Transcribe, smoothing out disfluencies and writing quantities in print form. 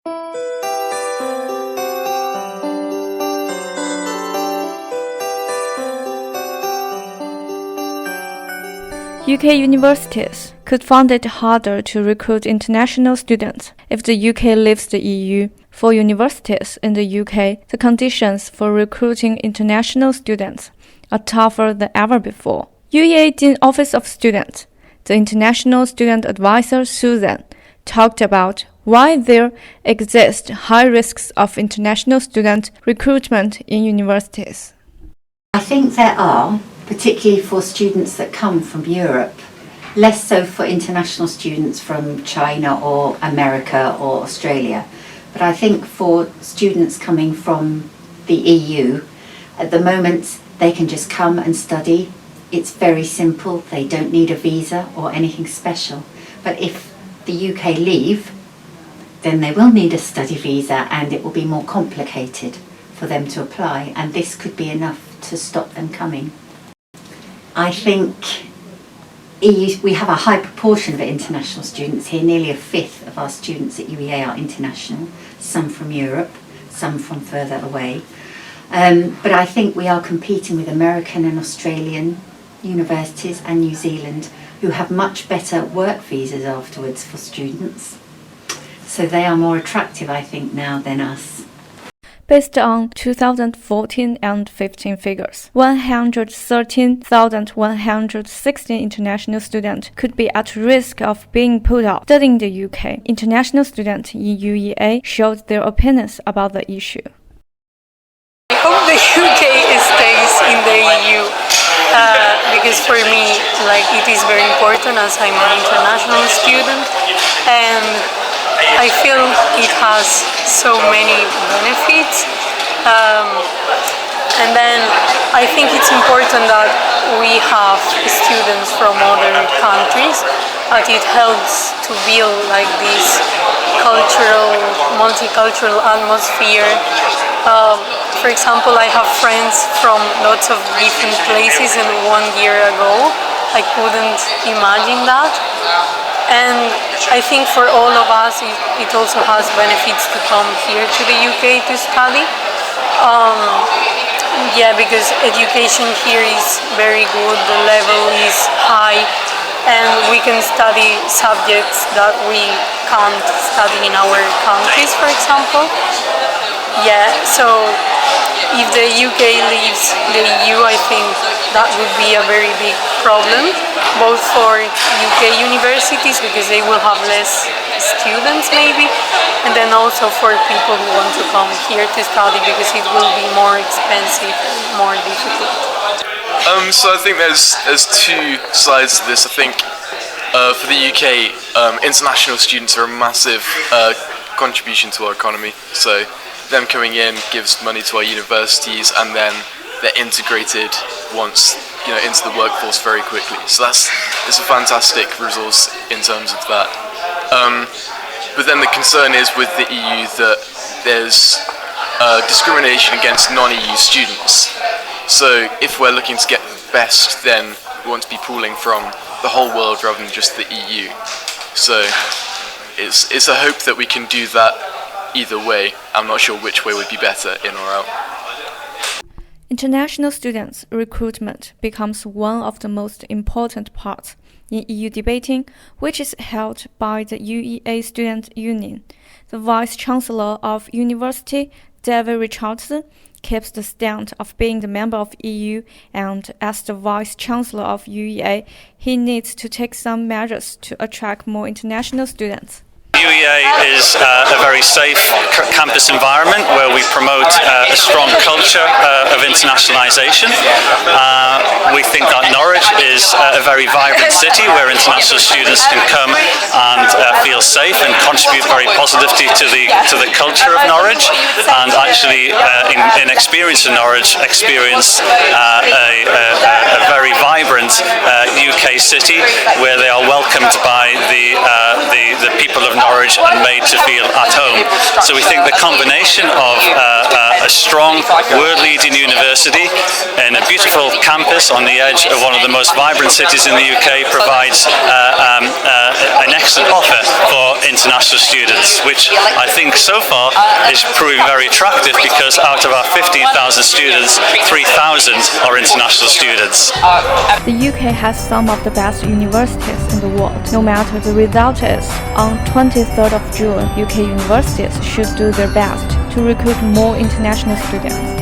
UK universities could find it harder to recruit international students if the UK leaves the EU. For universities in the UK, the conditions for recruiting international students are tougher than ever before. UEA Dean Office of Students, the International Student Advisor Susan, talked about why there exist high risks of international student recruitment in universities. I think there are, particularly for students that come from Europe, less so for international students from China or America or Australia. But I think for students coming from the EU, at the moment they can just come and study. It's very simple, they don't need a visa or anything special. But if the UK leave, then they will need a study visa and it will be more complicated for them to apply, and this could be enough to stop them coming. I think we have a high proportion of international students here. Nearly a fifth of our students at UEA are international, some from Europe, some from further away. But I think we are competing with American and Australian universities and New Zealand, who have much better work visas afterwards for students. So they are more attractive, I think, now than us. Based on 2014 and 15 figures, 113,116 international students could be at risk of being put out studying the UK. International students in UEA showed their opinions about the issue. I hope the UK stays in the EU because for me, it is very important as I'm an international student, and I feel it has so many benefits, and then I think it's important that we have students from other countries, that it helps to build this multicultural atmosphere. For example, I have friends from lots of different places, and 1 year ago I couldn't imagine that. And I think for all of us it also has benefits to come here to the UK to study. Because education here is very good, the level is high, and we can study subjects that we can't study in our countries, for example. So if the UK leaves the EU, I think that would be a very big problem, both for UK universities because they will have less students maybe, and then also for people who want to come here to study because it will be more expensive and more difficult. So I think there's two sides to this. I think for the UK, international students are a massive contribution to our economy. So them coming in gives money to our universities, and then they're integrated once into the workforce very quickly. So it's a fantastic resource in terms of that. But then the concern is with the EU that there's discrimination against non-EU students. So if we're looking to get the best, then we want to be pooling from the whole world rather than just the EU. So it's a hope that we can do that either way. I'm not sure which way would be better, in or out. International students' recruitment becomes one of the most important parts in EU debating, which is held by the UEA Student Union. The Vice-Chancellor of University, David Richardson, keeps the stand of being the member of EU, and as the Vice-Chancellor of UEA, he needs to take some measures to attract more international students. UEA is a very safe campus environment where we promote a strong culture of internationalization. We think that Norwich is a very vibrant city where international students can come and feel safe and contribute very positively to the culture of Norwich, and actually in experience in Norwich experience a very vibrant UK city where they are welcomed by the people of Norwich and made to feel at home. So we think the combination of a strong, world-leading university in a beautiful campus on the edge of one of the most vibrant cities in the UK provides an excellent offer for international students, which I think so far is proving very attractive because out of our 15,000 students, 3,000 are international students. The UK has some of the best universities in the world. No matter the result is, on 23rd of June, UK universities should do their best to recruit more international students.